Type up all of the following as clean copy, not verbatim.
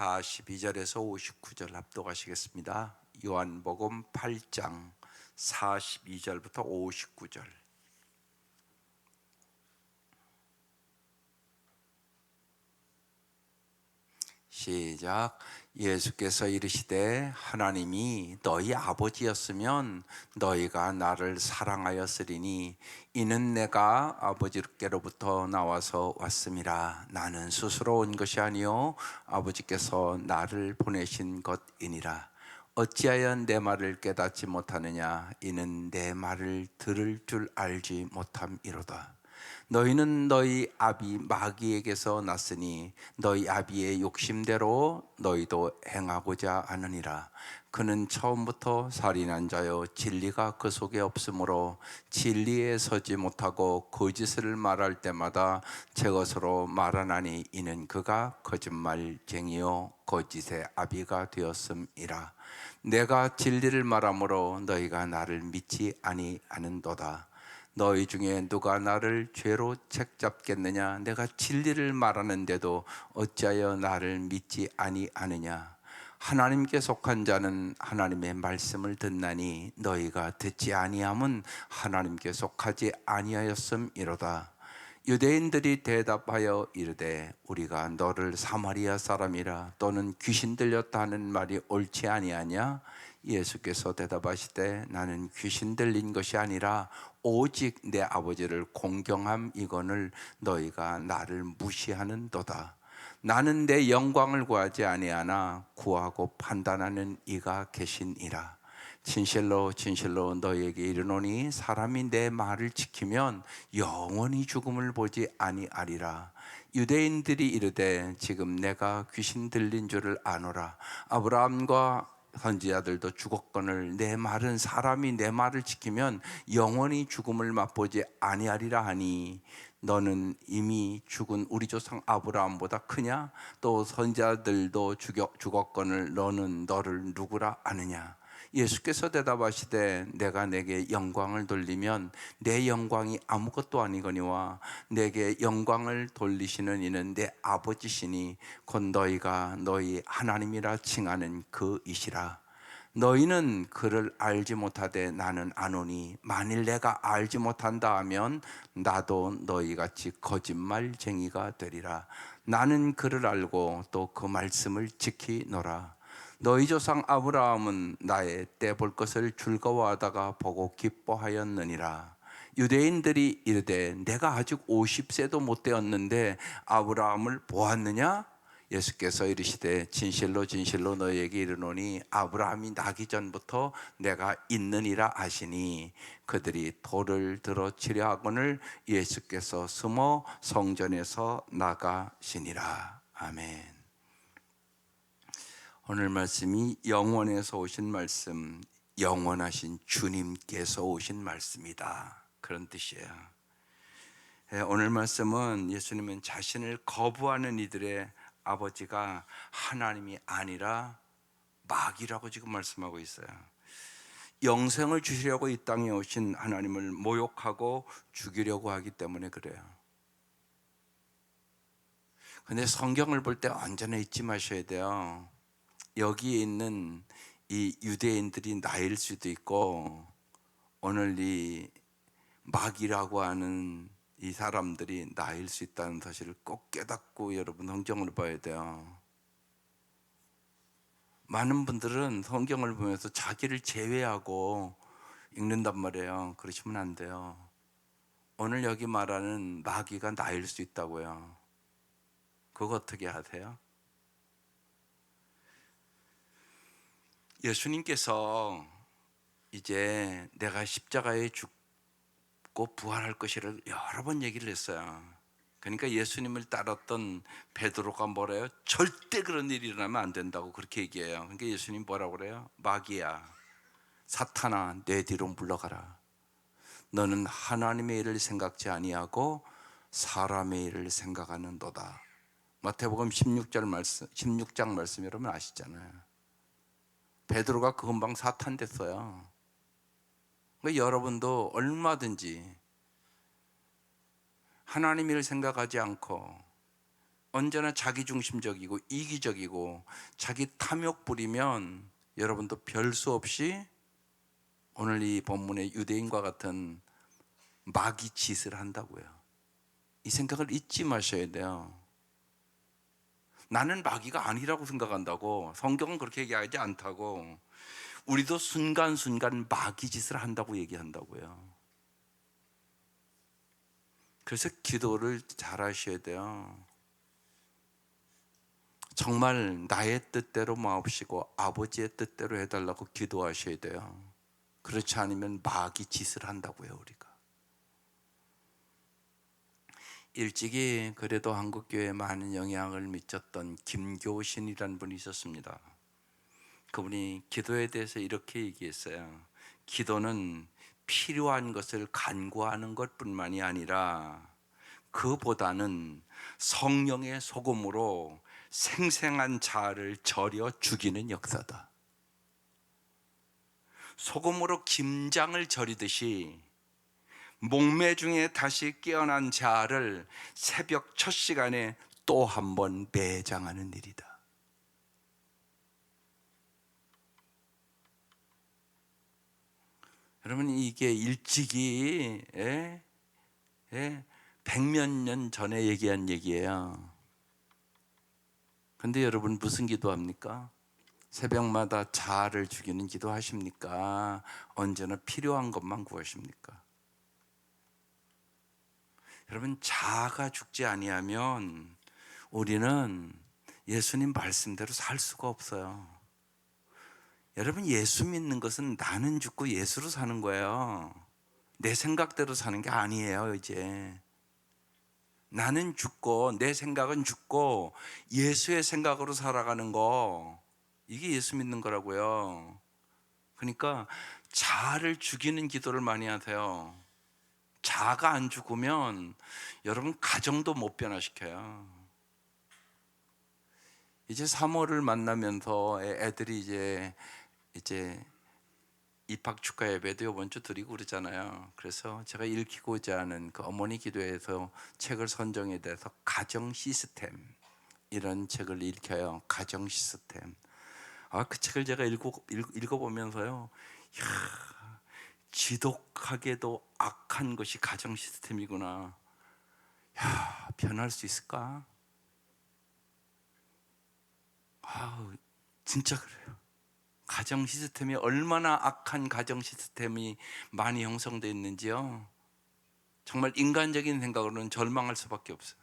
42절에서 59절 합독하시겠습니다. 요한복음 8장 42절부터 59절. 시작. 예수께서 이르시되 하나님이 너희 아버지였으면 너희가 나를 사랑하였으리니 이는 내가 아버지께로부터 나와서 왔음이라. 나는 스스로 온 것이 아니요 아버지께서 나를 보내신 것이니라. 어찌하여 내 말을 깨닫지 못하느냐. 이는 내 말을 들을 줄 알지 못함이로다. 너희는 너희 아비 마귀에게서 났으니 너희 아비의 욕심대로 너희도 행하고자 하느니라. 그는 처음부터 살인한 자요 진리가 그 속에 없으므로 진리에 서지 못하고 거짓을 말할 때마다 제 것으로 말하나니 이는 그가 거짓말쟁이요 거짓의 아비가 되었음이라. 내가 진리를 말하므로 너희가 나를 믿지 아니하는도다. 너희 중에 누가 나를 죄로 책잡겠느냐. 내가 진리를 말하는데도 어찌하여 나를 믿지 아니하느냐. 하나님께 속한 자는 하나님의 말씀을 듣나니 너희가 듣지 아니함은 하나님께 속하지 아니하였음이로다. 유대인들이 대답하여 이르되 우리가 너를 사마리아 사람이라 또는 귀신 들렸다 하는 말이 옳지 아니하냐. 예수께서 대답하시되 나는 귀신 들린 것이 아니라 오직 내 아버지를 공경함이거늘 너희가 나를 무시하는도다. 나는 내 영광을 구하지 아니하나 구하고 판단하는 이가 계시니라. 진실로 진실로 너희에게 이르노니 사람이 내 말을 지키면 영원히 죽음을 보지 아니하리라. 유대인들이 이르되 지금 내가 귀신 들린 줄을 아노라. 아브라함과 선지자들도 죽었거늘 내 말은 사람이 내 말을 지키면 영원히 죽음을 맛보지 아니하리라 하니 너는 이미 죽은 우리 조상 아브라함보다 크냐? 또 선지자들도 죽었거늘 너는 너를 누구라 아느냐? 예수께서 대답하시되 내가 내게 영광을 돌리면 내 영광이 아무것도 아니거니와 내게 영광을 돌리시는 이는 내 아버지시니 곧 너희가 너희 하나님이라 칭하는 그이시라. 너희는 그를 알지 못하되 나는 아노니 만일 내가 알지 못한다 하면 나도 너희같이 거짓말쟁이가 되리라. 나는 그를 알고 또 그 말씀을 지키노라. 너희 조상 아브라함은 나의 때 볼 것을 즐거워하다가 보고 기뻐하였느니라. 유대인들이 이르되 내가 아직 50세도 못 되었는데 아브라함을 보았느냐? 예수께서 이르시되 진실로 진실로 너희에게 이르노니 아브라함이 나기 전부터 내가 있느니라 하시니 그들이 돌을 들어 치려 하거늘 예수께서 숨어 성전에서 나가시니라. 아멘. 오늘 말씀이 영원에서 오신 말씀, 영원하신 주님께서 오신 말씀이다, 그런 뜻이에요. 오늘 말씀은 예수님은 자신을 거부하는 이들의 아버지가 하나님이 아니라 마귀라고 지금 말씀하고 있어요. 영생을 주시려고 이 땅에 오신 하나님을 모욕하고 죽이려고 하기 때문에 그래요. 근데 성경을 볼 때 언제나 잊지 마셔야 돼요. 여기에 있는 이 유대인들이 나일 수도 있고 오늘 이 마귀라고 하는 이 사람들이 나일 수 있다는 사실을 꼭 깨닫고 여러분 성경을 봐야 돼요. 많은 분들은 성경을 보면서 자기를 제외하고 읽는단 말이에요. 그러시면 안 돼요. 오늘 여기 말하는 마귀가 나일 수 있다고요. 그거 어떻게 하세요? 예수님께서 이제 내가 십자가에 죽고 부활할 것이를 여러 번 얘기를 했어요. 그러니까 예수님을 따랐던 베드로가 뭐래요? 절대 그런 일이 일어나면 안 된다고 그렇게 얘기해요. 그러니까 예수님 뭐라고 그래요? 마귀야, 사탄아, 내 뒤로 물러가라. 너는 하나님의 일을 생각지 아니하고 사람의 일을 생각하는도다. 마태복음 16장 말씀 여러분 아시잖아요. 베드로가 그 금방 사탄 됐어요. 그러니까 여러분도 얼마든지 하나님 일을 생각하지 않고 언제나 자기중심적이고 이기적이고 자기 탐욕 부리면 여러분도 별 수 없이 오늘 이 본문의 유대인과 같은 마귀 짓을 한다고요. 이 생각을 잊지 마셔야 돼요. 나는 마귀가 아니라고 생각한다고. 성경은 그렇게 얘기하지 않다고. 우리도 순간순간 마귀 짓을 한다고 얘기한다고요. 그래서 기도를 잘 하셔야 돼요. 정말 나의 뜻대로 마옵시고 아버지의 뜻대로 해달라고 기도하셔야 돼요. 그렇지 않으면 마귀 짓을 한다고요, 우리가. 일찍이 그래도 한국교회에 많은 영향을 미쳤던 김교신이라는 분이 있었습니다. 그분이 기도에 대해서 이렇게 얘기했어요. 기도는 필요한 것을 간구하는 것뿐만이 아니라 그보다는 성령의 소금으로 생생한 자아를 절여 죽이는 역사다. 소금으로 김장을 절이듯이 목매 중에 다시 깨어난 자아를 새벽 첫 시간에 또 한 번 매장하는 일이다. 여러분, 이게 일찍이 백몇 년 전에 얘기한 얘기예요. 근데 여러분 무슨 기도합니까? 새벽마다 자아를 죽이는 기도하십니까? 언제나 필요한 것만 구하십니까? 여러분, 자아가 죽지 아니하면 우리는 예수님 말씀대로 살 수가 없어요. 여러분, 예수 믿는 것은 나는 죽고 예수로 사는 거예요. 내 생각대로 사는 게 아니에요. 이제 나는 죽고 내 생각은 죽고 예수의 생각으로 살아가는 거, 이게 예수 믿는 거라고요. 그러니까 자아를 죽이는 기도를 많이 하세요. 자아가 안 죽으면 여러분 가정도 못 변화시켜요. 이제 3월을 만나면서 애들이 이제 입학 축하 예배도 이번 주 드리고 그러잖아요. 그래서 제가 읽히고자 하는 그 어머니 기도에서 책을 선정에 대해서 가정 시스템, 이런 책을 읽혀요. 가정 시스템. 그 책을 제가 읽어보면서요, 이야, 지독하게도 악한 것이 가정 시스템이구나. 야, 변할 수 있을까? 진짜 그래요. 가정 시스템이 얼마나 악한 가정 시스템이 많이 형성되어 있는지요. 정말 인간적인 생각으로는 절망할 수밖에 없어요.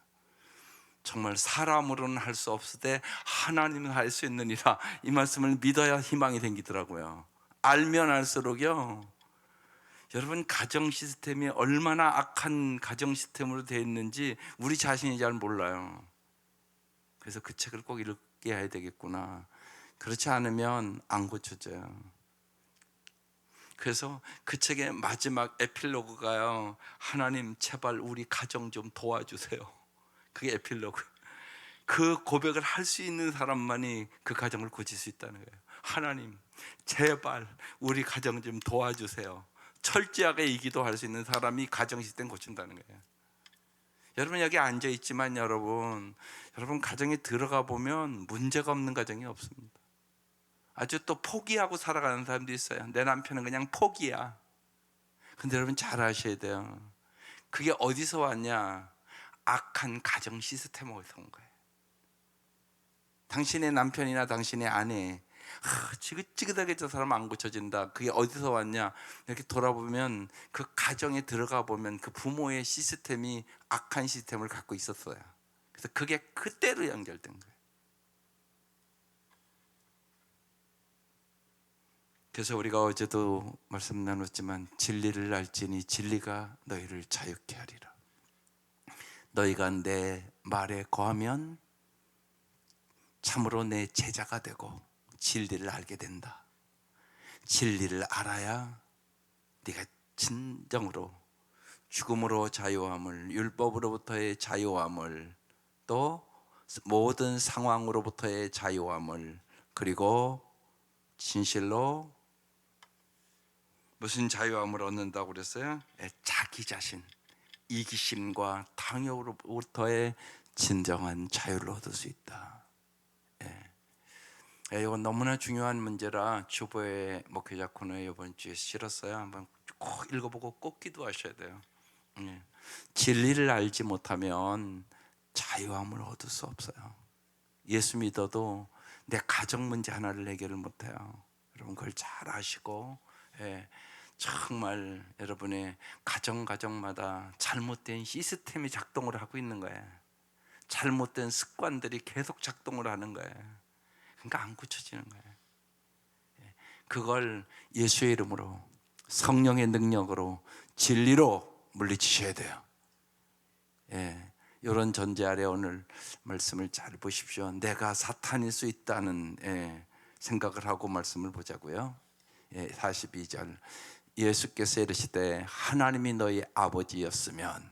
정말 사람으로는 할 수 없으되 하나님은 할 수 있느니라, 이 말씀을 믿어야 희망이 생기더라고요. 알면 알수록요, 여러분 가정 시스템이 얼마나 악한 가정 시스템으로 되어 있는지 우리 자신이 잘 몰라요. 그래서 그 책을 꼭 읽게 해야 되겠구나. 그렇지 않으면 안 고쳐져요. 그래서 그 책의 마지막 에필로그가요, 하나님 제발 우리 가정 좀 도와주세요. 그게 에필로그. 그 고백을 할 수 있는 사람만이 그 가정을 고칠 수 있다는 거예요. 하나님 제발 우리 가정 좀 도와주세요. 철저하게 이 기도할 수 있는 사람이 가정 시스템 고친다는 거예요. 여러분 여기 앉아 있지만 여러분 가정에 들어가 보면 문제가 없는 가정이 없습니다. 아주 또 포기하고 살아가는 사람도 있어요. 내 남편은 그냥 포기야. 근데 여러분 잘 아셔야 돼요. 그게 어디서 왔냐? 악한 가정 시스템에서 온 거예요. 당신의 남편이나 당신의 아내, 지긋지긋하게 저 사람 안 고쳐진다. 그게 어디서 왔냐? 이렇게 돌아보면 그 가정에 들어가 보면 그 부모의 시스템이 악한 시스템을 갖고 있었어요. 그래서 그게 그때로 연결된 거예요. 그래서 우리가 어제도 말씀 나눴지만 진리를 알지니 진리가 너희를 자유케 하리라. 너희가 내 말에 거하면 참으로 내 제자가 되고 진리를 알게 된다. 진리를 알아야 네가 진정으로 죽음으로 자유함을, 율법으로부터의 자유함을, 또 모든 상황으로부터의 자유함을, 그리고 진실로 무슨 자유함을 얻는다고 그랬어요? 자기 자신, 이기심과 탕욕으로부터의 진정한 자유를 얻을 수 있다. 이건 너무나 중요한 문제라 주보에 목회자 코너에 이번 주에 실었어요. 한번 꼭 읽어보고 꼭 기도하셔야 돼요. 진리를 알지 못하면 자유함을 얻을 수 없어요. 예수 믿어도 내 가정 문제 하나를 해결을 못해요. 여러분 그걸 잘 아시고, 정말 여러분의 가정마다 잘못된 시스템이 작동을 하고 있는 거예요. 잘못된 습관들이 계속 작동을 하는 거예요. 그러니까 안 고쳐지는 거예요. 그걸 예수의 이름으로, 성령의 능력으로, 진리로 물리치셔야 돼요. 이런 전제 아래 오늘 말씀을 잘 보십시오. 내가 사탄일 수 있다는 생각을 하고 말씀을 보자고요. 42절 예수께서 이르시되 하나님이 너희 아버지였으면,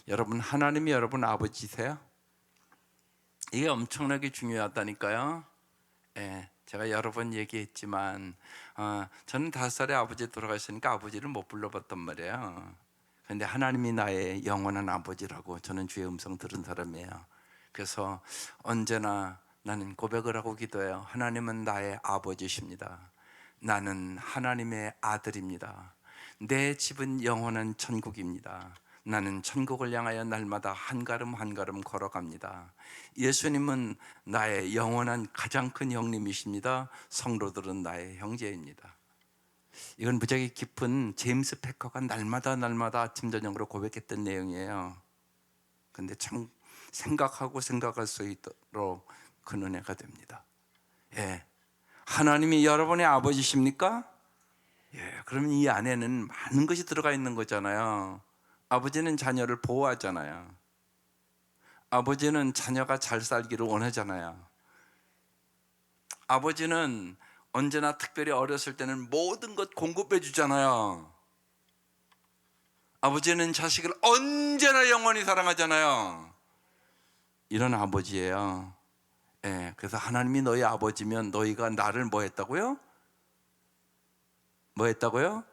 여러분 하나님이 여러분 아버지세요? 이게 엄청나게 중요하다니까요. 제가 여러 번 얘기했지만 저는 5살에 아버지 돌아가시니까 아버지를 못 불러봤단 말이에요. 그런데 하나님이 나의 영원한 아버지라고 저는 주의 음성 들은 사람이에요. 그래서 언제나 나는 고백을 하고 기도해요. 하나님은 나의 아버지십니다. 나는 하나님의 아들입니다. 내 집은 영원한 천국입니다. 나는 천국을 향하여 날마다 한 걸음 한 걸음 걸어갑니다. 예수님은 나의 영원한 가장 큰 형님이십니다. 성도들은 나의 형제입니다. 이건 무지하게 깊은 제임스 패커가 날마다 아침 저녁으로 고백했던 내용이에요. 근데 참 생각할 수 있도록 그 은혜가 됩니다. 하나님이 여러분의 아버지십니까? 그러면 이 안에는 많은 것이 들어가 있는 거잖아요. 아버지는 자녀를 보호하잖아요. 아버지는 자녀가 잘 살기를 원하잖아요. 아버지는 언제나 특별히 어렸을 때는 모든 것 공급해 주잖아요. 아버지는 자식을 언제나 영원히 사랑하잖아요. 이런 아버지예요. 그래서 하나님이 너희 아버지면 너희가 나를 뭐 했다고요? 뭐 했다고요?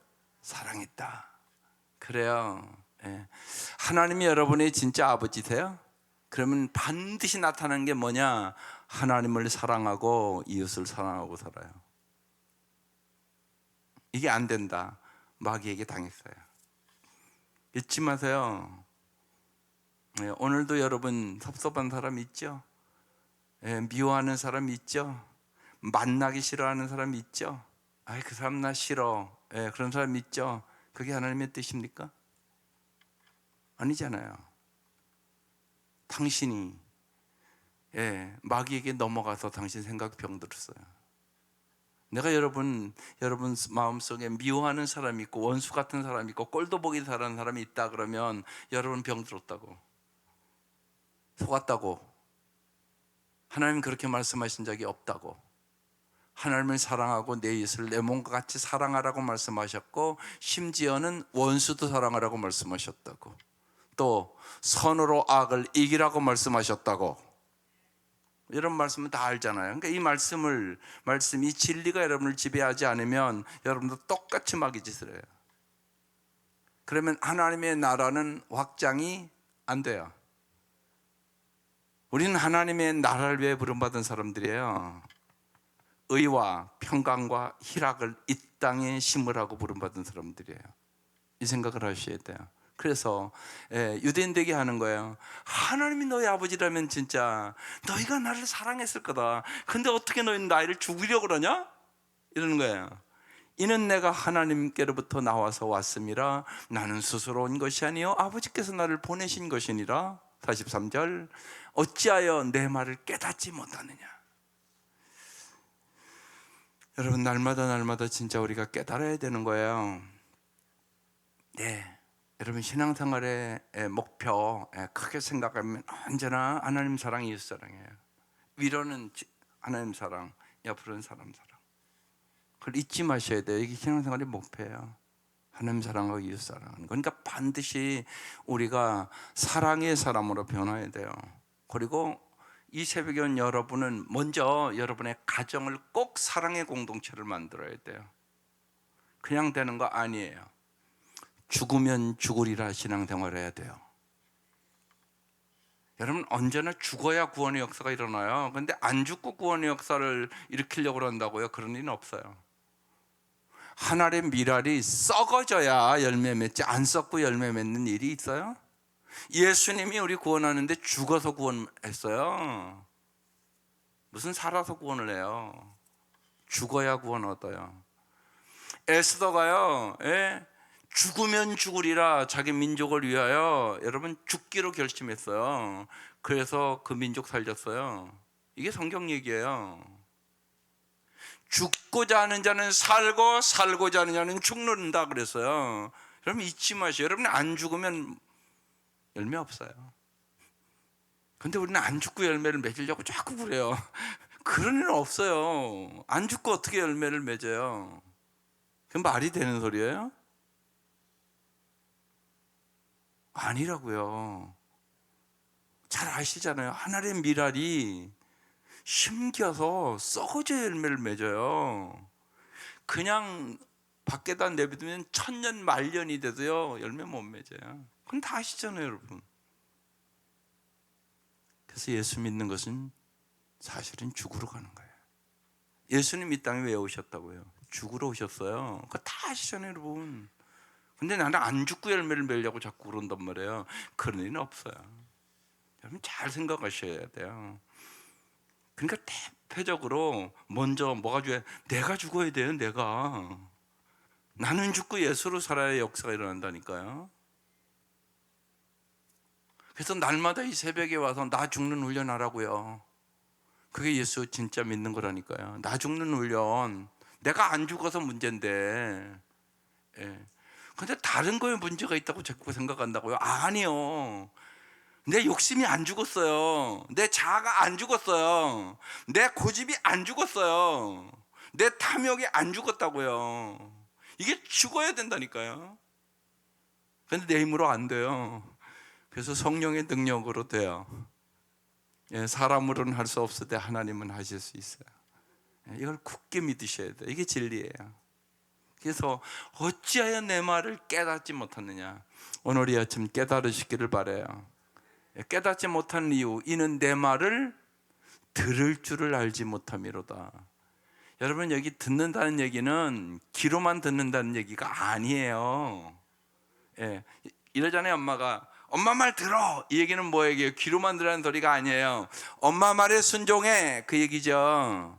사랑했다. 그래요. 하나님이 여러분의 진짜 아버지세요? 그러면 반드시 나타나는 게 뭐냐? 하나님을 사랑하고 이웃을 사랑하고 살아요. 이게 안 된다. 마귀에게 당했어요. 잊지 마세요. 오늘도 여러분 섭섭한 사람 있죠? 미워하는 사람 있죠? 만나기 싫어하는 사람 있죠? 그 사람 나 싫어. 그런 사람 있죠? 그게 하나님의 뜻입니까? 아니잖아요. 당신이 마귀에게 넘어가서 당신 생각 병들었어요. 내가 여러분 마음속에 미워하는 사람이 있고 원수 같은 사람이 있고 꼴도 보기 잘하는 사람이 있다 그러면 여러분 병들었다고, 속았다고, 하나님 그렇게 말씀하신 적이 없다고. 하나님을 사랑하고 내 이웃을 내 몸과 같이 사랑하라고 말씀하셨고, 심지어는 원수도 사랑하라고 말씀하셨다고, 또 선으로 악을 이기라고 말씀하셨다고. 이런 말씀은 다 알잖아요. 그러니까 이 말씀이 진리가 여러분을 지배하지 않으면 여러분도 똑같이 마귀 짓을 해요. 그러면 하나님의 나라는 확장이 안 돼요. 우리는 하나님의 나라를 위해 부름받은 사람들이에요. 의와 평강과 희락을 이 땅에 심으라고 부름받은 사람들이에요. 이 생각을 하셔야 돼요. 그래서 유대인되게 하는 거예요. 하나님이 너희 아버지라면 진짜 너희가 나를 사랑했을 거다. 근데 어떻게 너희는 나를 죽이려고 그러냐? 이러는 거예요. 이는 내가 하나님께로부터 나와서 왔음이라. 나는 스스로 온 것이 아니요 아버지께서 나를 보내신 것이니라. 43절 어찌하여 내 말을 깨닫지 못하느냐. 여러분 날마다 진짜 우리가 깨달아야 되는 거예요. 여러분 신앙생활의 목표 크게 생각하면 언제나 하나님 사랑, 이웃 사랑이에요. 위로는 하나님 사랑, 옆으로는 사람 사랑. 그걸 잊지 마셔야 돼요. 이게 신앙생활의 목표예요. 하나님 사랑하고 이웃 사랑하는 거. 그러니까 반드시 우리가 사랑의 사람으로 변화해야 돼요. 그리고 이 새벽에 온 여러분은 먼저 여러분의 가정을 꼭 사랑의 공동체를 만들어야 돼요. 그냥 되는 거 아니에요. 죽으면 죽으리라 신앙생활을 해야 돼요. 여러분 언제나 죽어야 구원의 역사가 일어나요. 근데 안 죽고 구원의 역사를 일으키려고 한다고요? 그런 일은 없어요. 한 알의 밀알이 썩어져야 열매 맺지, 안 썩고 열매 맺는 일이 있어요? 예수님이 우리 구원하는데 죽어서 구원했어요. 무슨 살아서 구원을 해요? 죽어야 구원 얻어요. 에스더가요, 죽으면 죽으리라 자기 민족을 위하여 여러분 죽기로 결심했어요. 그래서 그 민족 살렸어요. 이게 성경 얘기예요. 죽고자 하는 자는 살고 살고자 하는 자는 죽는다 그랬어요. 여러분 잊지 마세요. 여러분 안 죽으면 열매 없어요. 근데 우리는 안 죽고 열매를 맺으려고 자꾸 그래요. 그런 일은 없어요. 안 죽고 어떻게 열매를 맺어요? 그건 말이 되는 소리예요? 아니라고요. 잘 아시잖아요. 하늘의 밀알이 심겨서 썩어져 열매를 맺어요. 그냥 밖에다 내비두면 천년 말년이 돼도요 열매 못 맺어요. 그건 다 아시잖아요, 여러분. 그래서 예수 믿는 것은 사실은 죽으러 가는 거예요. 예수님 이 땅에 왜 오셨다고요? 죽으러 오셨어요. 그거 다 아시잖아요, 여러분. 근데 나는 안 죽고 열매를 맺으려고 자꾸 그런단 말이에요. 그런 일은 없어요. 여러분 잘 생각하셔야 돼요. 그러니까 대표적으로 먼저 뭐가 중요해? 내가 죽어야 돼요. 내가. 나는 죽고 예수로 살아야 역사가 일어난다니까요. 그래서 날마다 이 새벽에 와서 나 죽는 훈련하라고요. 그게 예수 진짜 믿는 거라니까요. 나 죽는 훈련. 내가 안 죽어서 문제인데. 예. 근데 다른 거에 문제가 있다고 자꾸 생각한다고요? 아니요. 내 욕심이 안 죽었어요. 내 자아가 안 죽었어요. 내 고집이 안 죽었어요. 내 탐욕이 안 죽었다고요. 이게 죽어야 된다니까요. 근데 내 힘으로 안 돼요. 그래서 성령의 능력으로 돼요. 사람으로는 할 수 없을 때 하나님은 하실 수 있어요. 이걸 굳게 믿으셔야 돼요. 이게 진리예요. 그래서 어찌하여 내 말을 깨닫지 못하느냐. 오늘 이 아침 깨달으시기를 바라요. 깨닫지 못하는 이유, 이는 내 말을 들을 줄을 알지 못함이로다. 여러분 여기 듣는다는 얘기는 귀로만 듣는다는 얘기가 아니에요. 이러잖아요. 엄마가 엄마 말 들어, 이 얘기는 뭐 얘기예요? 귀로만 들으라는 소리가 아니에요. 엄마 말에 순종해, 그 얘기죠.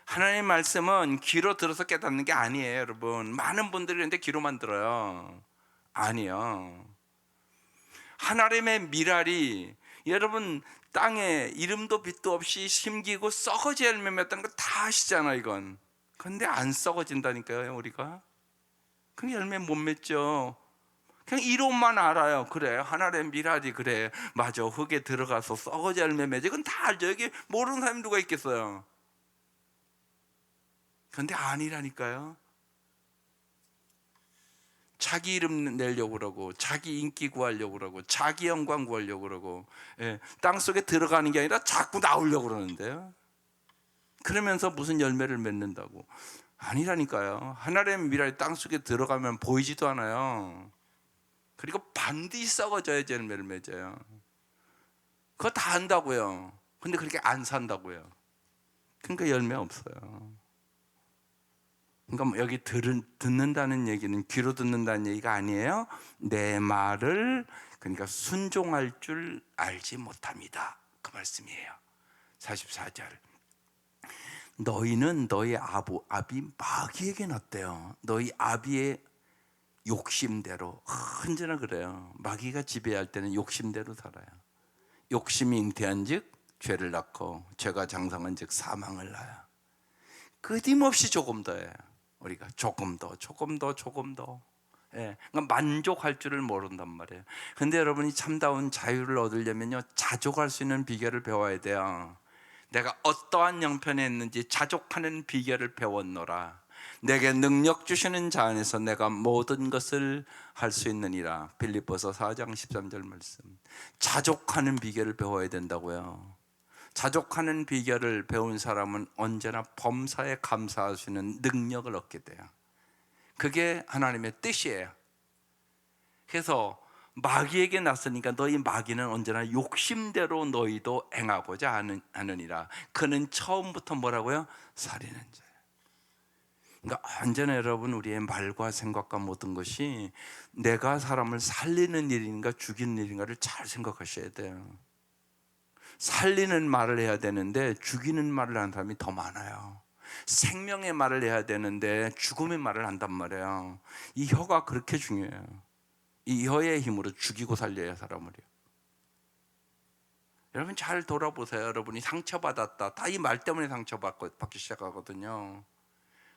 하나님 말씀은 귀로 들어서 깨닫는 게 아니에요. 여러분 많은 분들이 있는데 귀로만 들어요. 아니요. 하나님의 밀알이 여러분 땅에 이름도 빛도 없이 심기고 썩어져 열매 맺다는 거 다 아시잖아요. 이건. 그런데 안 썩어진다니까요. 우리가. 그럼 열매 못 맺죠. 그냥 이론만 알아요. 그래, 하나님의 밀알이 그래, 맞아, 흙에 들어가서 썩어져 열매 맺어. 이건 다 알죠. 여기 모르는 사람이 누가 있겠어요. 그런데 아니라니까요. 자기 이름 내려고 그러고, 자기 인기 구하려고 그러고, 자기 영광 구하려고 그러고, 땅속에 들어가는 게 아니라 자꾸 나오려고 그러는데요. 그러면서 무슨 열매를 맺는다고. 아니라니까요. 하나님의 밀알이 땅속에 들어가면 보이지도 않아요. 그리고 반드시 썩어져야지 열매를 맺어요. 그거 다 안다고요. 근데 그렇게 안 산다고요. 그러니까 열매 없어요. 그러니까 여기 듣는다는 얘기는 귀로 듣는다는 얘기가 아니에요. 내 말을 그러니까 순종할 줄 알지 못합니다. 그 말씀이에요. 44절. 너희는 너희 아비 마귀에게 났대요. 너희 아비의 욕심대로. 언제나 그래요. 마귀가 지배할 때는 욕심대로 살아요. 욕심이 잉태한 즉 죄를 낳고 죄가 장성한 즉 사망을 낳아요. 끊임없이 조금 더예요. 우리가 조금 더. 그러니까 만족할 줄을 모른단 말이에요. 근데 여러분이 참다운 자유를 얻으려면요, 자족할 수 있는 비결을 배워야 돼요. 내가 어떠한 형편에 있는지 자족하는 비결을 배웠노라. 내게 능력 주시는 자 안에서 내가 모든 것을 할 수 있느니라. 빌립보서 4장 13절 말씀. 자족하는 비결을 배워야 된다고요. 자족하는 비결을 배운 사람은 언제나 범사에 감사할 수 있는 능력을 얻게 돼요. 그게 하나님의 뜻이에요. 그래서 마귀에게 났으니까 너희 마귀는 언제나 욕심대로 너희도 행하고자 하느니라. 그는 처음부터 뭐라고요? 살인한 자예요. 그러니까 언제나 여러분 우리의 말과 생각과 모든 것이 내가 사람을 살리는 일인가 죽이는 일인가를 잘 생각하셔야 돼요. 살리는 말을 해야 되는데 죽이는 말을 하는 사람이 더 많아요. 생명의 말을 해야 되는데 죽음의 말을 한단 말이에요. 이 혀가 그렇게 중요해요. 이 혀의 힘으로 죽이고 살려야 사람을요. 여러분 잘 돌아보세요. 여러분이 상처받았다. 다 이 말 때문에 상처받기 시작하거든요.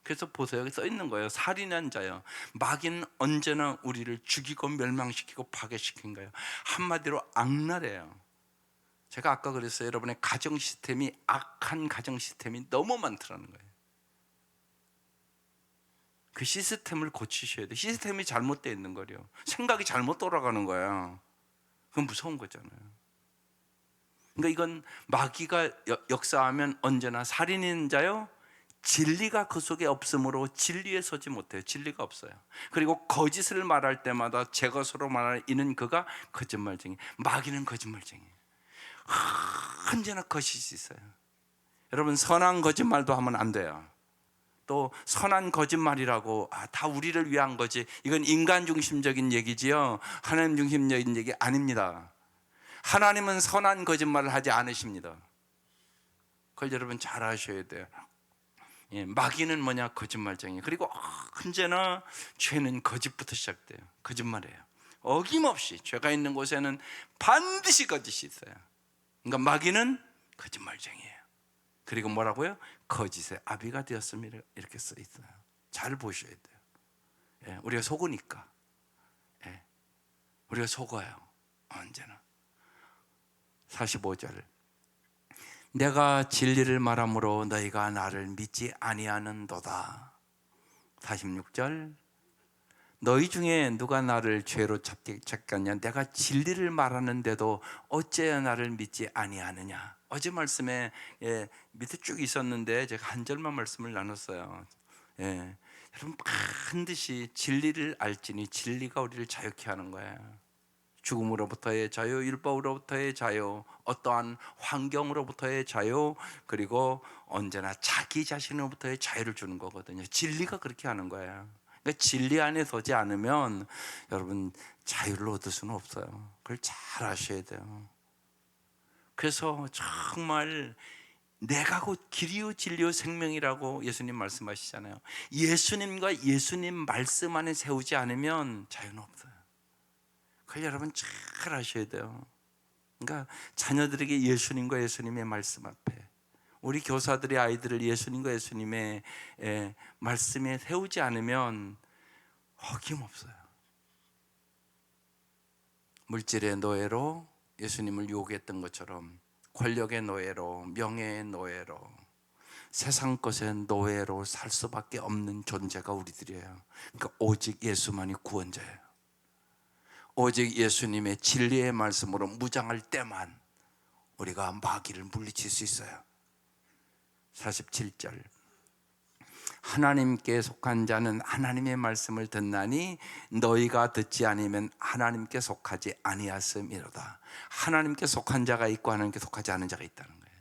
그래서 보세요. 여기 써 있는 거예요. 살인한 자요. 마귀는 언제나 우리를 죽이고 멸망시키고 파괴시킨 거예요. 한마디로 악랄해요. 제가 아까 그랬어요. 여러분의 가정 시스템이 악한 가정 시스템이 너무 많더라는 거예요. 그 시스템을 고치셔야 돼요. 시스템이 잘못되어 있는 거예요. 생각이 잘못 돌아가는 거예요. 그건 무서운 거잖아요. 그러니까 이건 마귀가 역사하면 언제나 살인인 자요. 진리가 그 속에 없으므로 진리에 서지 못해요. 진리가 없어요. 그리고 거짓을 말할 때마다 제 것으로 말하는 이는 그가 거짓말쟁이. 마귀는 거짓말쟁이. 언제나 거짓이 있어요. 여러분 선한 거짓말도 하면 안 돼요. 또 선한 거짓말이라고 다 우리를 위한 거지, 이건 인간 중심적인 얘기지요. 하나님 중심적인 얘기 아닙니다. 하나님은 선한 거짓말을 하지 않으십니다. 그걸 여러분 잘 아셔야 돼요. 예, 마귀는 뭐냐? 거짓말쟁이. 그리고 언제나 죄는 거짓부터 시작돼요. 거짓말이에요. 어김없이 죄가 있는 곳에는 반드시 거짓이 있어요. 그러니까 마귀는 거짓말쟁이에요. 그리고 뭐라고요? 거짓의 아비가 되었습니다. 이렇게 써 있어요. 잘 보셔야 돼요. 예, 우리가 속으니까. 예, 우리가 속아요. 언제나. 45절. 내가 진리를 말함으로 너희가 나를 믿지 아니하는도다. 46절. 너희 중에 누가 나를 죄로 찾겠냐? 내가 진리를 말하는데도 어째야 나를 믿지 아니하느냐? 어제 말씀에 밑에 쭉 있었는데 제가 한 절만 말씀을 나눴어요. 여러분 반드시 진리를 알지니 진리가 우리를 자유케 하는 거예요. 죽음으로부터의 자유, 율법으로부터의 자유, 어떠한 환경으로부터의 자유, 그리고 언제나 자기 자신으로부터의 자유를 주는 거거든요. 진리가 그렇게 하는 거예요. 그러니까 진리 안에 서지 않으면 여러분 자유를 얻을 수는 없어요. 그걸 잘 아셔야 돼요. 그래서 정말 내가 곧 길이요 진리요 생명이라고 예수님 말씀하시잖아요. 예수님과 예수님 말씀 안에 세우지 않으면 자유는 없어요. 그걸 여러분 잘 아셔야 돼요. 그러니까 자녀들에게 예수님과 예수님의 말씀 앞에, 우리 교사들의 아이들을 예수님과 예수님의 말씀에 세우지 않으면 어김없어요. 물질의 노예로 예수님을 유혹했던 것처럼 권력의 노예로, 명예의 노예로, 세상 것의 노예로 살 수밖에 없는 존재가 우리들이에요. 그러니까 오직 예수만이 구원자예요. 오직 예수님의 진리의 말씀으로 무장할 때만 우리가 마귀를 물리칠 수 있어요. 47절. 하나님께 속한 자는 하나님의 말씀을 듣나니 너희가 듣지 않으면 하나님께 속하지 아니하음이로다. 하나님께 속한 자가 있고 하나님께 속하지 않은 자가 있다는 거예요.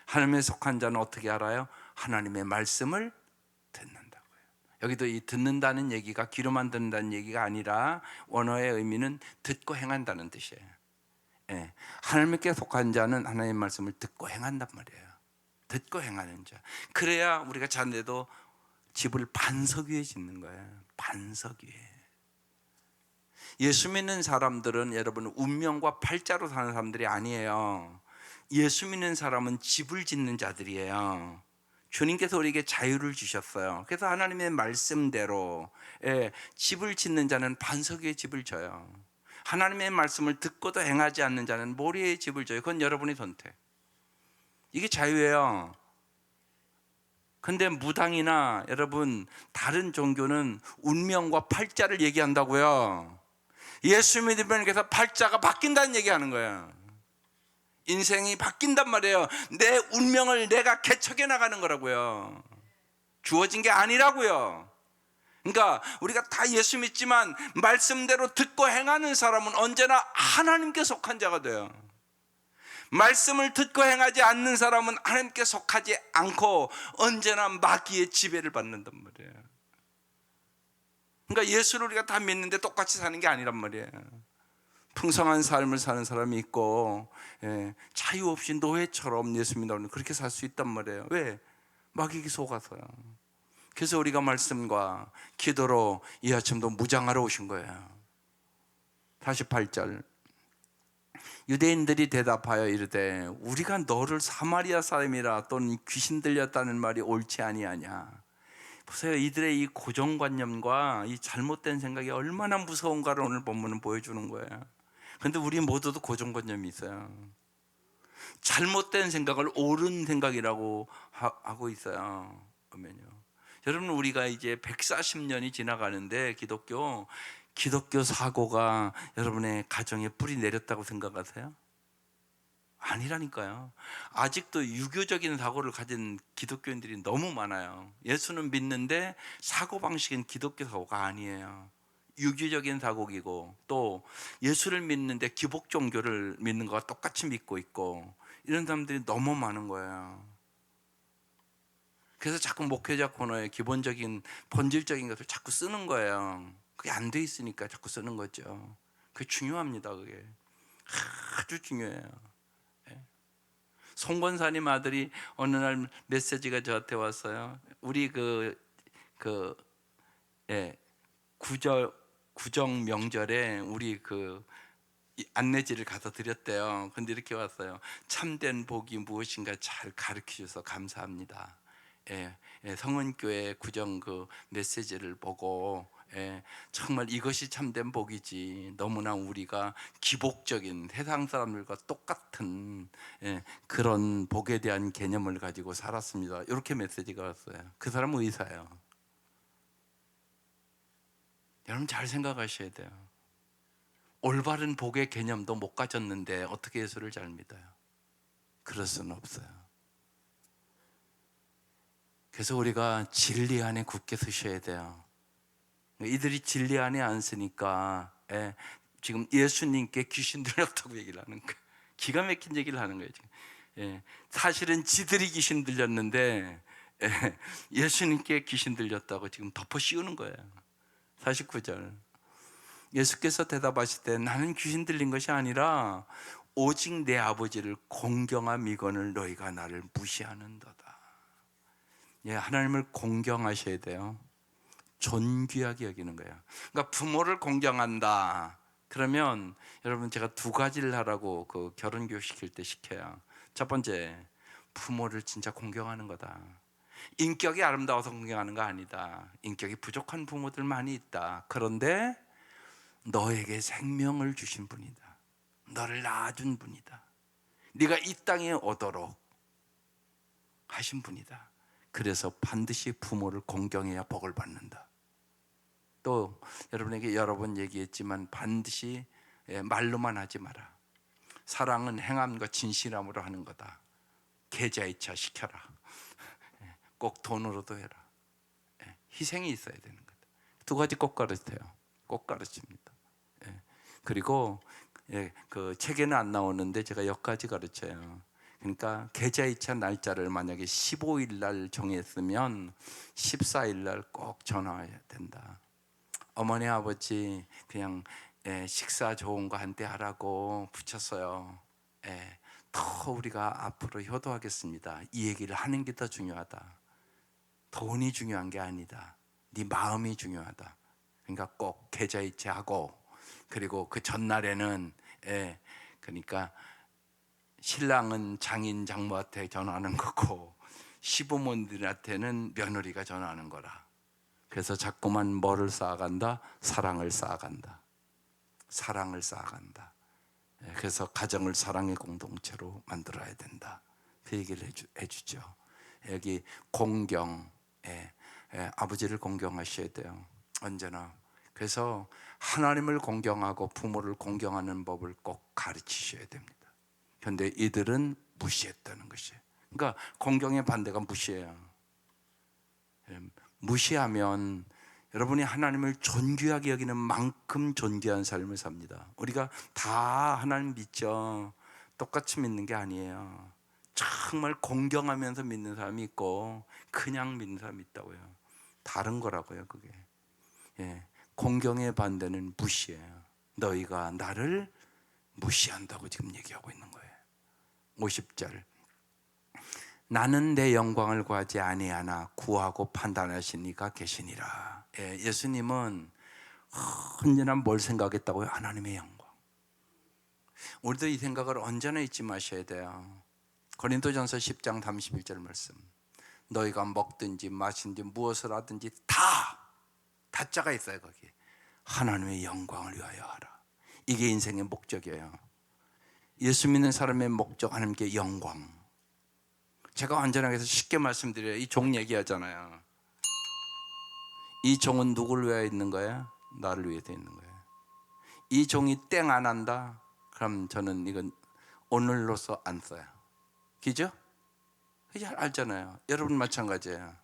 하나님에 속한 자는 어떻게 알아요? 하나님의 말씀을 듣는다고요. 여기도 이 듣는다는 얘기가 귀로만 듣는다는 얘기가 아니라 원어의 의미는 듣고 행한다는 뜻이에요. 하나님께 속한 자는 하나님의 말씀을 듣고 행한단 말이에요. 듣고 행하는 자. 그래야 우리가 자는데도 집을 반석 위에 짓는 거예요. 반석 위에. 예수 믿는 사람들은 여러분 운명과 팔자로 사는 사람들이 아니에요. 예수 믿는 사람은 집을 짓는 자들이에요. 주님께서 우리에게 자유를 주셨어요. 그래서 하나님의 말씀대로 집을 짓는 자는 반석 위에 집을 져요. 하나님의 말씀을 듣고도 행하지 않는 자는 모래에 집을 져요. 그건 여러분의 선택. 이게 자유예요. 근데 무당이나 여러분 다른 종교는 운명과 팔자를 얘기한다고요. 예수 믿으면 그래서 팔자가 바뀐다는 얘기하는 거예요. 인생이 바뀐단 말이에요. 내 운명을 내가 개척해 나가는 거라고요. 주어진 게 아니라고요. 그러니까 우리가 다 예수 믿지만 말씀대로 듣고 행하는 사람은 언제나 하나님께 속한 자가 돼요. 말씀을 듣고 행하지 않는 사람은 하나님께 속하지 않고 언제나 마귀의 지배를 받는단 말이에요. 그러니까 예수를 우리가 다 믿는데 똑같이 사는 게 아니란 말이에요. 풍성한 삶을 사는 사람이 있고, 자유 없이 노예처럼 예수 믿는 그렇게 살 수 있단 말이에요. 왜? 마귀에게 속아서요. 그래서 우리가 말씀과 기도로 이 아침도 무장하러 오신 거예요. 48절, 유대인들이 대답하여 이르되 우리가 너를 사마리아 사람이라 또는 귀신 들렸다는 말이 옳지 아니하냐. 보세요, 이들의 이 고정관념과 이 잘못된 생각이 얼마나 무서운가를 오늘 본문은 보여주는 거예요. 그런데 우리 모두도 고정관념이 있어요. 잘못된 생각을 옳은 생각이라고 하고 있어요. 보면요, 여러분, 우리가 이제 140년이 지나가는데 기독교 사고가 여러분의 가정에 뿌리 내렸다고 생각하세요? 아니라니까요. 아직도 유교적인 사고를 가진 기독교인들이 너무 많아요. 예수는 믿는데 사고방식은 기독교 사고가 아니에요. 유교적인 사고이고, 또 예수를 믿는데 기복 종교를 믿는 것과 똑같이 믿고 있고, 이런 사람들이 너무 많은 거예요. 그래서 자꾸 목회자 코너에 기본적인 본질적인 것을 자꾸 쓰는 거예요. 그게 안 돼 있으니까 자꾸 쓰는 거죠. 그게 중요합니다. 그게 아주 중요해요. 송권사님 아들이 어느 날 메시지가 저한테 왔어요. 우리 구정 명절에 우리 안내지를 가서 드렸대요. 근데 이렇게 왔어요. 참된 복이 무엇인가 잘 가르쳐 주셔서 감사합니다. 성은교회 구정 메시지를 보고, 정말 이것이 참된 복이지, 너무나 우리가 기복적인 세상 사람들과 똑같은 그런 복에 대한 개념을 가지고 살았습니다. 이렇게 메시지가 왔어요. 그 사람은 의사예요. 여러분 잘 생각하셔야 돼요. 올바른 복의 개념도 못 가졌는데 어떻게 예수를 잘 믿어요? 그럴 수는 없어요. 그래서 우리가 진리 안에 굳게 서셔야 돼요. 이들이 진리 안에 안 서니까 지금 예수님께 귀신 들렸다고 얘기를 하는 거예요. 기가 막힌 얘기를 하는 거예요. 지금. 사실은 지들이 귀신 들렸는데 예수님께 귀신 들렸다고 지금 덮어 씌우는 거예요. 49절, 예수께서 대답하실 때 나는 귀신 들린 것이 아니라 오직 내 아버지를 공경함이거늘 너희가 나를 무시하는도다. 하나님을 공경하셔야 돼요. 존귀하게 여기는 거예요. 그러니까 부모를 공경한다. 그러면 여러분, 제가 두 가지를 하라고 결혼 교육 시킬 때 시켜요. 첫 번째, 부모를 진짜 공경하는 거다. 인격이 아름다워서 공경하는 거 아니다. 인격이 부족한 부모들 많이 있다. 그런데 너에게 생명을 주신 분이다. 너를 낳아준 분이다. 네가 이 땅에 오도록 하신 분이다. 그래서 반드시 부모를 공경해야 복을 받는다. 또 여러분에게 여러 번 얘기했지만 반드시 말로만 하지 마라. 사랑은 행함과 진실함으로 하는 거다. 계좌이체 시켜라. 꼭 돈으로도 해라. 희생이 있어야 되는 거다. 두 가지 꼭 가르쳐요. 꼭 가르칩니다. 그리고 책에는 안 나오는데 제가 여기까지 가르쳐요. 그러니까 계좌이체 날짜를 만약에 15일 날 정했으면 14일 날 꼭 전화해야 된다. 어머니 아버지 그냥 식사 좋은 거 한때 하라고 붙였어요. 더 우리가 앞으로 효도하겠습니다. 이 얘기를 하는 게 더 중요하다. 돈이 중요한 게 아니다. 네 마음이 중요하다. 그러니까 꼭 계좌이체하고, 그리고 그 전날에는 그러니까 신랑은 장인 장모한테 전화하는 거고 시부모들한테는 며느리가 전화하는 거라. 그래서 자꾸만 뭐를 쌓아간다? 사랑을 쌓아간다. 사랑을 쌓아간다. 그래서 가정을 사랑의 공동체로 만들어야 된다. 그 얘기를 해주죠. 여기 공경, 아버지를 공경하셔야 돼요. 언제나. 그래서 하나님을 공경하고 부모를 공경하는 법을 꼭 가르치셔야 됩니다. 그런데 이들은 무시했다는 것이에요. 그러니까 공경의 반대가 무시예요. 무시하면 여러분이 하나님을 존귀하게 여기는 만큼 존귀한 삶을 삽니다. 우리가 다 하나님 믿죠. 똑같이 믿는 게 아니에요. 정말 공경하면서 믿는 사람이 있고 그냥 믿는 사람이 있다고요. 다른 거라고요, 그게. 예, 공경의 반대는 무시예요. 너희가 나를 무시한다고 지금 얘기하고 있는 거예요. 50절. 나는 내 영광을 구하지 아니하나 구하고 판단하신 이가 계시니라. 예, 예수님은 언제나 뭘 생각했다고요? 하나님의 영광. 우리도 이 생각을 언제나 잊지 마셔야 돼요. 고린도전서 10장 31절 말씀. 너희가 먹든지 마신지 무엇을 하든지 다자가 있어요. 거기 하나님의 영광을 위하여 하라. 이게 인생의 목적이에요. 예수 믿는 사람의 목적, 하나님께 영광. 제가 완전하게 해서 쉽게 말씀드려요. 이 종 얘기하잖아요. 이 종은 누구를 위하여 있는 거예요? 나를 위해서 있는 거예요. 이 종이 땡 안 한다? 그럼 저는 이건 오늘로서 안 써요. 그죠? 잘 알잖아요. 여러분 마찬가지예요.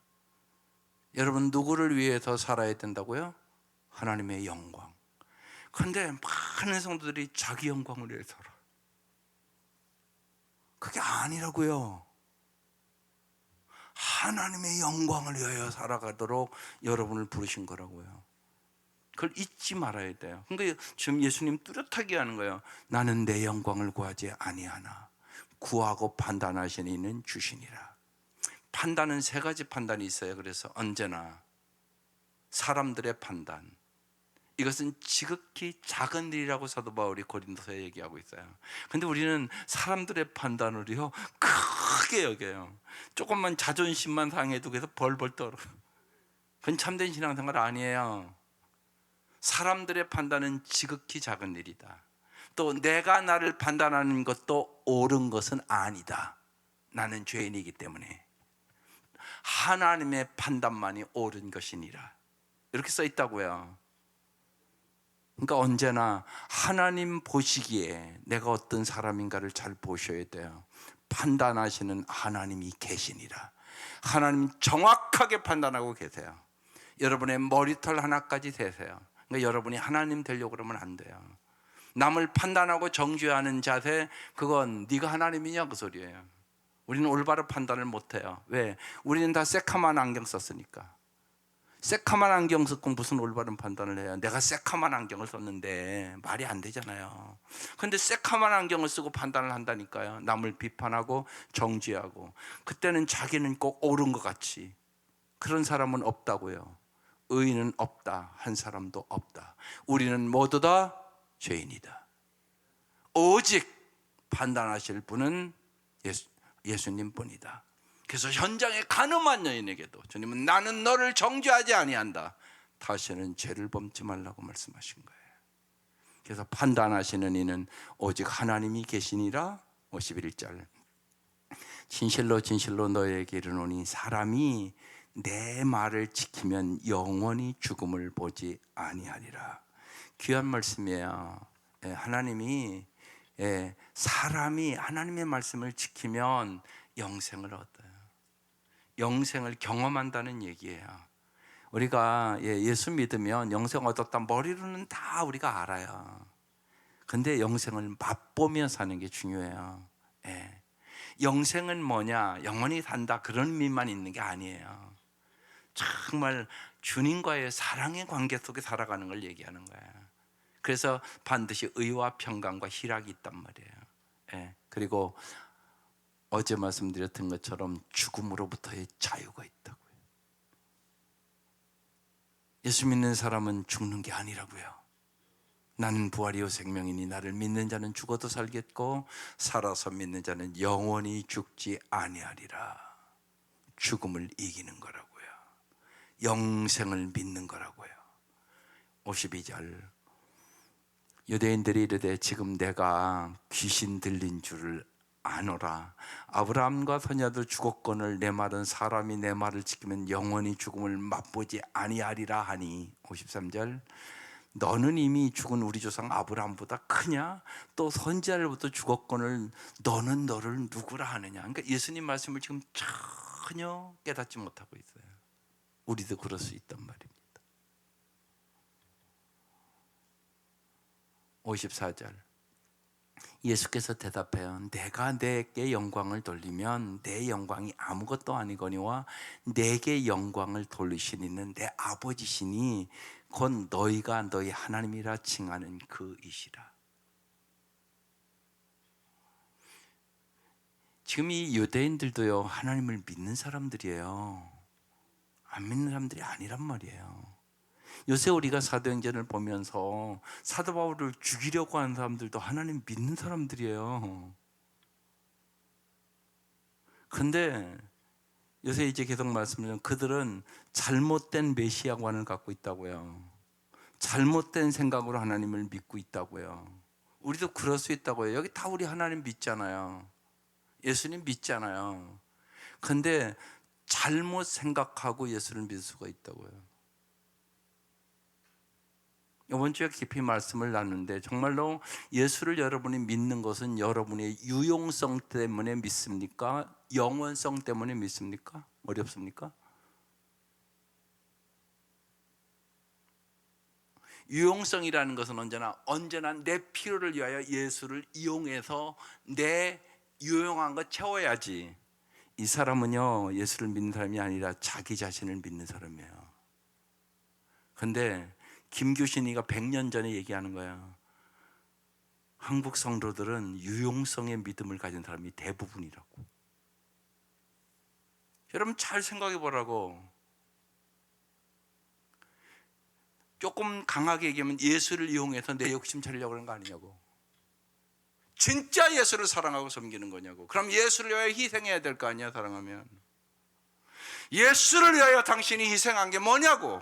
여러분 누구를 위해서 살아야 된다고요? 하나님의 영광. 그런데 많은 성도들이 자기 영광을 위해서 살아. 그게 아니라고요. 하나님의 영광을 위하여 살아가도록 여러분을 부르신 거라고요. 그걸 잊지 말아야 돼요. 그러니까 지금 예수님 뚜렷하게 하는 거예요. 나는 내 영광을 구하지 아니하나 구하고 판단하시는 이는 주시니라. 판단은 세 가지 판단이 있어요. 그래서 언제나 사람들의 판단, 이것은 지극히 작은 일이라고 사도 바울이 고린도서에 얘기하고 있어요. 근데 우리는 사람들의 판단을요 크게 여겨요. 조금만 자존심만 상해도 그래서 벌벌 떨어. 그건 참된 신앙생활 아니에요. 사람들의 판단은 지극히 작은 일이다. 또 내가 나를 판단하는 것도 옳은 것은 아니다. 나는 죄인이기 때문에 하나님의 판단만이 옳은 것이니라. 이렇게 써 있다고요. 그러니까 언제나 하나님 보시기에 내가 어떤 사람인가를 잘 보셔야 돼요. 판단하시는 하나님이 계시니라. 하나님 정확하게 판단하고 계세요. 여러분의 머리털 하나까지 세세요. 그러니까 여러분이 하나님 되려고 그러면 안 돼요. 남을 판단하고 정죄하는 자세, 그건 네가 하나님이냐 그 소리예요. 우리는 올바른 판단을 못해요. 왜? 우리는 다 새카만 안경 썼으니까. 새카만 안경 쓰고 무슨 올바른 판단을 해요? 내가 새카만 안경을 썼는데 말이 안 되잖아요. 그런데 새카만 안경을 쓰고 판단을 한다니까요. 남을 비판하고 정죄하고. 그때는 자기는 꼭 옳은 것 같이. 그런 사람은 없다고요. 의인은 없다. 한 사람도 없다. 우리는 모두 다 죄인이다. 오직 판단하실 분은 예수님 뿐이다. 그래서 현장에 가늠한 여인에게도 주님은 나는 너를 정죄하지 아니한다. 다시는 죄를 범치 말라고 말씀하신 거예요. 그래서 판단하시는 이는 오직 하나님이 계시니라. 51절. 진실로 진실로 너희에게 이르노니 사람이 내 말을 지키면 영원히 죽음을 보지 아니하리라. 귀한 말씀이에요. 하나님이 사람이 하나님의 말씀을 지키면 영생을 얻어요. 영생을 경험한다는 얘기예요. 우리가 예수 믿으면 영생 얻었다 머리로는 다 우리가 알아요. 근데 영생을 맛보며 사는 게 중요해요. 영생은 뭐냐? 영원히 산다 그런 의미만 있는 게 아니에요. 정말 주님과의 사랑의 관계 속에 살아가는 걸 얘기하는 거예요. 그래서 반드시 의와 평강과 희락이 있단 말이에요. 그리고 어제 말씀드렸던 것처럼 죽음으로부터의 자유가 있다고요. 예수 믿는 사람은 죽는 게 아니라고요. 나는 부활이요 생명이니 나를 믿는 자는 죽어도 살겠고 살아서 믿는 자는 영원히 죽지 아니하리라. 죽음을 이기는 거라고요. 영생을 믿는 거라고요. 52절. 유대인들이 이르되 지금 내가 귀신 들린 줄을 아노라. 아브라함과 선자도 죽었거늘 내 말은 사람이 내 말을 지키면 영원히 죽음을 맛보지 아니하리라 하니. 53절. 너는 이미 죽은 우리 조상 아브라함보다 크냐? 또 선지자들부터 죽었거늘 너는 너를 누구라 하느냐? 그러니까 예수님 말씀을 지금 전혀 깨닫지 못하고 있어요. 우리도 그럴 수 있단 말입니다. 54절. 예수께서 대답해요. 내가 내게 영광을 돌리면 내 영광이 아무것도 아니거니와 내게 영광을 돌리시는 내 아버지시니 곧 너희가 너희 하나님이라 칭하는 그이시라. 지금 이 유대인들도요, 하나님을 믿는 사람들이에요. 안 믿는 사람들이 아니란 말이에요. 요새 우리가 사도행전을 보면서 사도 바울을 죽이려고 하는 사람들도 하나님 믿는 사람들이에요. 근데 요새 이제 계속 말씀드리면 그들은 잘못된 메시아관을 갖고 있다고요. 잘못된 생각으로 하나님을 믿고 있다고요. 우리도 그럴 수 있다고요. 여기 다 우리 하나님 믿잖아요. 예수님 믿잖아요. 근데 잘못 생각하고 예수를 믿을 수가 있다고요. 이번 주에 깊이 말씀을 나누는데 정말로 예수를 여러분이 믿는 것은 여러분의 유용성 때문에 믿습니까? 영원성 때문에 믿습니까? 어렵습니까? 유용성이라는 것은 언제나 내 필요를 위하여 예수를 이용해서 내 유용한 거 채워야지. 이 사람은요, 예수를 믿는 사람이 아니라 자기 자신을 믿는 사람이에요. 근데 김규신이가 100년 전에 얘기하는 거야. 한국 성도들은 유용성의 믿음을 가진 사람이 대부분이라고. 여러분 잘 생각해 보라고. 조금 강하게 얘기하면 예수를 이용해서 내 욕심 차리려고 그러는 거 아니냐고. 진짜 예수를 사랑하고 섬기는 거냐고. 그럼 예수를 위하여 희생해야 될 거 아니야, 사랑하면. 예수를 위하여 당신이 희생한 게 뭐냐고.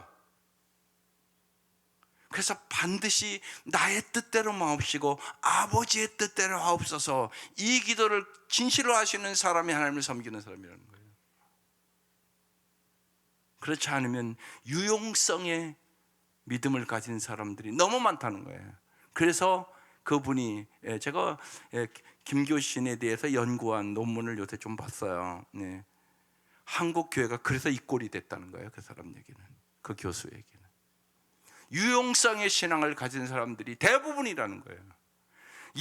그래서 반드시 나의 뜻대로 마옵시고 아버지의 뜻대로 하옵소서, 이 기도를 진실로 하시는 사람이 하나님을 섬기는 사람이라는 거예요. 그렇지 않으면 유용성의 믿음을 가진 사람들이 너무 많다는 거예요. 그래서 그분이, 제가 김교신에 대해서 연구한 논문을 요새 좀 봤어요. 네. 한국 교회가 그래서 이 꼴이 됐다는 거예요. 그 사람 얘기는, 그 교수 얘기는. 유용성의 신앙을 가진 사람들이 대부분이라는 거예요.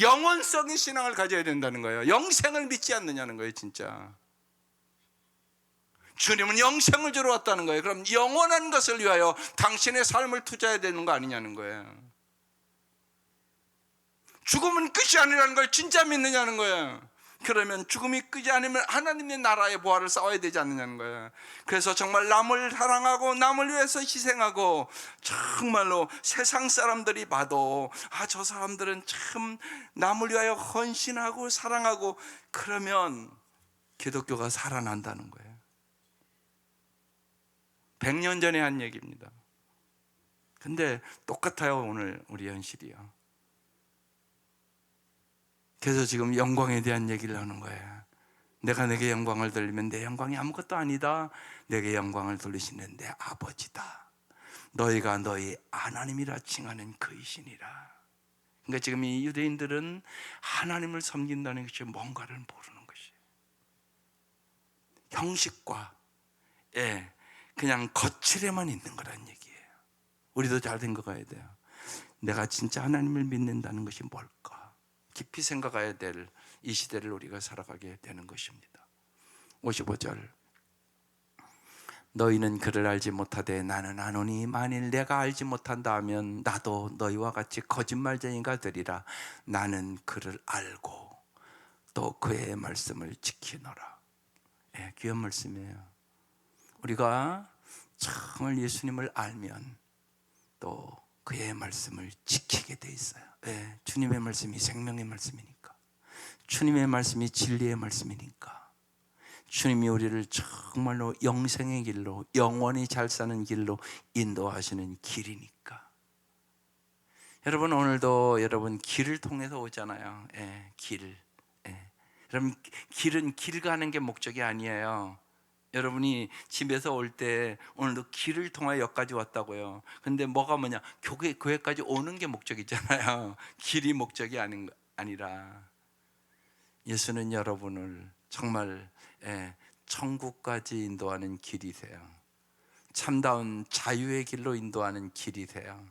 영원성의 신앙을 가져야 된다는 거예요. 영생을 믿지 않느냐는 거예요, 진짜. 주님은 영생을 주러 왔다는 거예요. 그럼 영원한 것을 위하여 당신의 삶을 투자해야 되는 거 아니냐는 거예요. 죽음은 끝이 아니라는 걸 진짜 믿느냐는 거예요. 그러면 죽음이 끝이 아니면 하나님의 나라의 부활을 쌓아야 되지 않느냐는 거예요. 그래서 정말 남을 사랑하고 남을 위해서 희생하고, 정말로 세상 사람들이 봐도 저 사람들은 참 남을 위하여 헌신하고 사랑하고, 그러면 기독교가 살아난다는 거예요. 100년 전에 한 얘기입니다. 근데 똑같아요, 오늘 우리 현실이요. 그래서 지금 영광에 대한 얘기를 하는 거예요. 내가 내게 영광을 돌리면 내 영광이 아무것도 아니다. 내게 영광을 돌리시는 내 아버지다. 너희가 너희 하나님이라 칭하는 그이시니라. 그러니까 지금 이 유대인들은 하나님을 섬긴다는 것이 뭔가를 모르는 것이에요. 형식과 그냥 거칠에만 있는 거란 얘기예요. 우리도 잘 생각해야 돼요. 내가 진짜 하나님을 믿는다는 것이 뭘까? 깊이 생각해야 될 이 시대를 우리가 살아가게 되는 것입니다. 55절. 너희는 그를 알지 못하되 나는 아노니 만일 내가 알지 못한다 하면 나도 너희와 같이 거짓말쟁이가 되리라. 나는 그를 알고 또 그의 말씀을 지키노라. 귀한 말씀이에요. 우리가 정말 예수님을 알면 또 그의 말씀을 지키게 돼 있어요. 주님의 말씀이 생명의 말씀이니까, 주님의 말씀이 진리의 말씀이니까, 주님이 우리를 정말로 영생의 길로, 영원히 잘 사는 길로 인도하시는 길이니까. 여러분 오늘도 여러분 길을 통해서 오잖아요. 길. 여러분 길은 길 가는 게 목적이 아니에요. 여러분이 집에서 올 때 오늘도 길을 통하여 여기까지 왔다고요. 근데 뭐냐? 교회까지 오는 게 목적이잖아요. 길이 목적이 아니라 예수는 여러분을 정말 천국까지 인도하는 길이세요. 참다운 자유의 길로 인도하는 길이세요.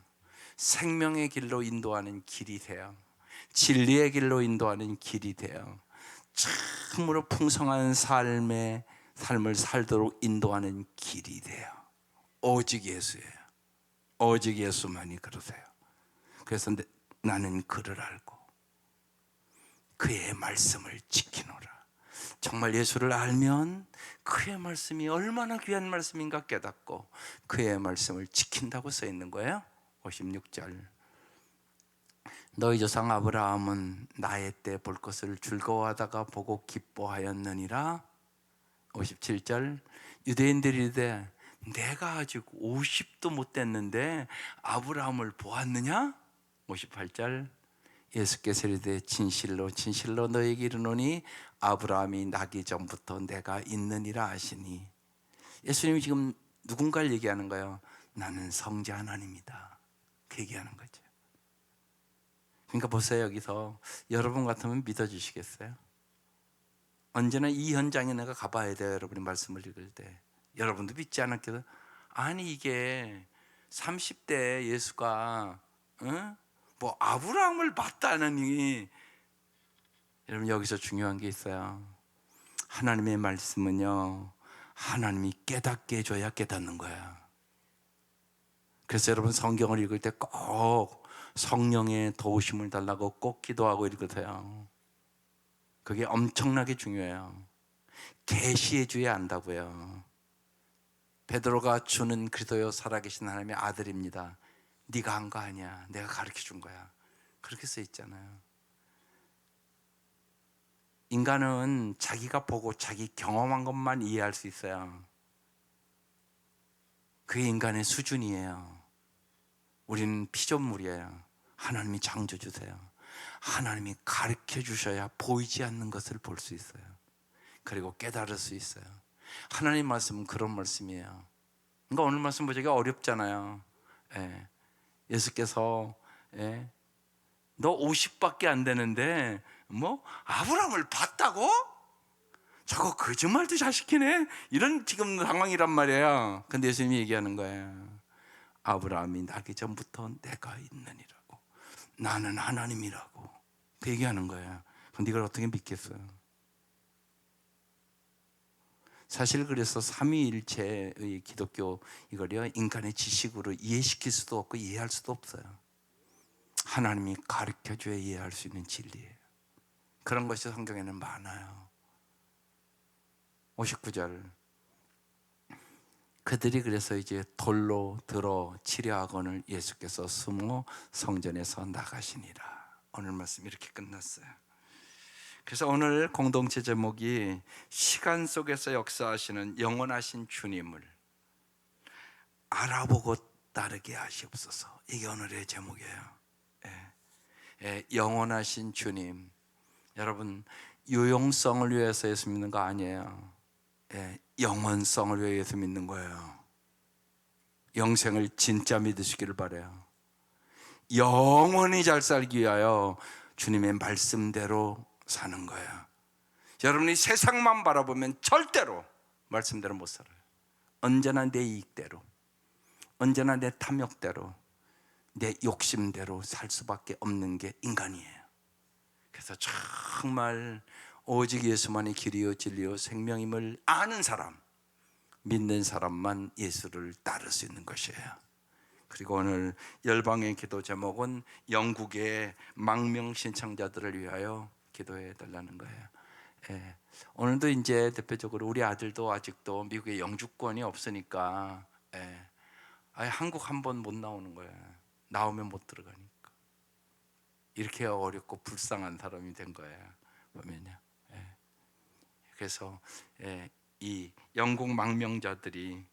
생명의 길로 인도하는 길이 돼요. 진리의 길로 인도하는 길이 돼요. 참으로 풍성한 삶을 살도록 인도하는 길이 돼요. 오직 예수예요. 오직 예수만이 그러세요. 그래서 나는 그를 알고 그의 말씀을 지키노라. 정말 예수를 알면 그의 말씀이 얼마나 귀한 말씀인가 깨닫고 그의 말씀을 지킨다고 써 있는 거예요. 56절. 너희 조상 아브라함은 나의 때 볼 것을 즐거워하다가 보고 기뻐하였느니라. 57절. 유대인들이 이르되 내가 아직 50도 못 됐는데 아브라함을 보았느냐? 58절. 예수께서 이르되 진실로 진실로 너희에게 이르노니 아브라함이 나기 전부터 내가 있느니라 하시니. 예수님이 지금 누군가를 얘기하는 거예요. 나는 성자 하나님이다, 그 얘기하는 거죠. 그러니까 보세요. 여기서 여러분 같으면 믿어주시겠어요? 언제나 이 현장에 내가 가봐야 돼요. 여러분이 말씀을 읽을 때 여러분도 믿지 않았겠어요? 아니 이게 30대 예수가 뭐 아브라함을 봤다느니. 여러분 여기서 중요한 게 있어요. 하나님의 말씀은요, 하나님이 깨닫게 해줘야 깨닫는 거야. 그래서 여러분 성경을 읽을 때 꼭 성령의 도우심을 달라고 꼭 기도하고 읽으세요. 그게 엄청나게 중요해요. 계시해 줘야 안다고요. 베드로가 주는 그리스도요 살아계신 하나님의 아들입니다. 네가 한 거 아니야, 내가 가르쳐 준 거야. 그렇게 써 있잖아요. 인간은 자기가 보고 자기 경험한 것만 이해할 수 있어요. 그게 인간의 수준이에요. 우리는 피조물이에요. 하나님이 창조주세요. 하나님이 가르쳐 주셔야 보이지 않는 것을 볼 수 있어요. 그리고 깨달을 수 있어요. 하나님 말씀은 그런 말씀이에요. 그러니까 오늘 말씀 보기가 어렵잖아요. 예. 예수께서 너 50밖에 안 되는데 뭐 아브라함을 봤다고? 저거 거짓말도 잘 시키네. 이런 지금 상황이란 말이에요. 근데 예수님이 얘기하는 거예요. 아브라함이 나기 전부터 내가 있느니라고. 나는 하나님이라고. 그 얘기하는 거예요. 근데 이걸 어떻게 믿겠어요? 사실 그래서 삼위일체의 기독교 이걸요 인간의 지식으로 이해시킬 수도 없고 이해할 수도 없어요. 하나님이 가르쳐줘야 이해할 수 있는 진리예요. 그런 것이 성경에는 많아요. 59절. 그들이 그래서 이제 돌로 들어 치려하거늘 예수께서 숨어 성전에서 나가시니라. 오늘 말씀 이렇게 끝났어요. 그래서 오늘 공동체 제목이 시간 속에서 역사하시는 영원하신 주님을 알아보고 따르게 하시옵소서. 이게 오늘의 제목이에요. 영원하신 주님. 여러분 유용성을 위해서 예수 믿는 거 아니에요. 영원성을 위해 예수 믿는 거예요. 영생을 진짜 믿으시기를 바라요. 영원히 잘 살기 위하여 주님의 말씀대로 사는 거예요. 여러분이 세상만 바라보면 절대로 말씀대로 못 살아요. 언제나 내 이익대로, 언제나 내 탐욕대로, 내 욕심대로 살 수밖에 없는 게 인간이에요. 그래서 정말 오직 예수만이 길이요 진리요 생명임을 아는 사람, 믿는 사람만 예수를 따를 수 있는 것이에요. 그리고 오늘 열방의 기도 제목은 영국의 망명 신청자들을 위하여 기도해 달라는 거예요. 오늘도 이제 대표적으로 우리 아들도 아직도 미국에 영주권이 없으니까 아예 한국 한 번 못 나오는 거예요. 나오면 못 들어가니까. 이렇게 어렵고 불쌍한 사람이 된 거예요. 보면요. 그래서 이 영국 망명자들이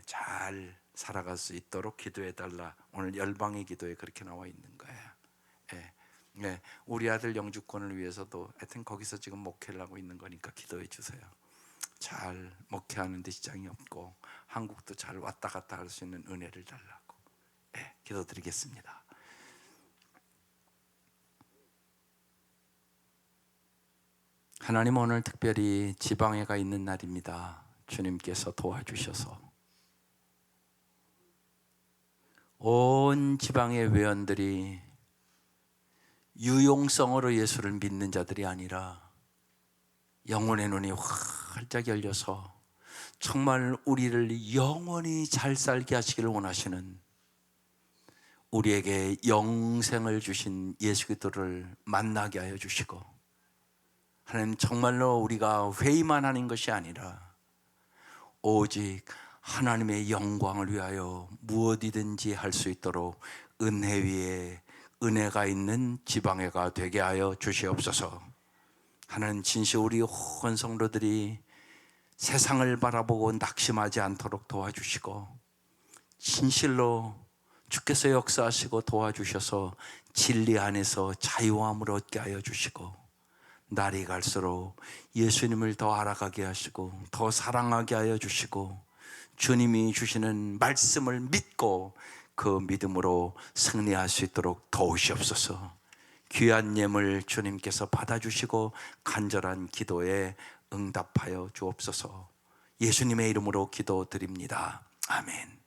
잘 살아갈 수 있도록 기도해 달라. 오늘 열방의 기도에 그렇게 나와 있는 거예요. 우리 아들 영주권을 위해서도 하여튼 거기서 지금 목회를 하고 있는 거니까 기도해 주세요. 잘 목회하는 데 지장이 없고 한국도 잘 왔다 갔다 할 수 있는 은혜를 달라고 기도드리겠습니다. 하나님, 오늘 특별히 지방에가 있는 날입니다. 주님께서 도와주셔서 온 지방의 회원들이 유용성으로 예수를 믿는 자들이 아니라 영혼의 눈이 활짝 열려서 정말 우리를 영원히 잘 살게 하시기를 원하시는, 우리에게 영생을 주신 예수 그리스도를 만나게 하여 주시고, 하나님 정말로 우리가 회의만 하는 것이 아니라 오직 하나님의 영광을 위하여 무엇이든지 할 수 있도록 은혜 위에 은혜가 있는 지방회가 되게 하여 주시옵소서. 하나님 진실 우리 온 성도들이 세상을 바라보고 낙심하지 않도록 도와주시고, 진실로 주께서 역사하시고 도와주셔서 진리 안에서 자유함을 얻게 하여 주시고, 날이 갈수록 예수님을 더 알아가게 하시고 더 사랑하게 하여 주시고, 주님이 주시는 말씀을 믿고 그 믿음으로 승리할 수 있도록 도우시옵소서. 귀한 예물 주님께서 받아주시고 간절한 기도에 응답하여 주옵소서. 예수님의 이름으로 기도드립니다. 아멘.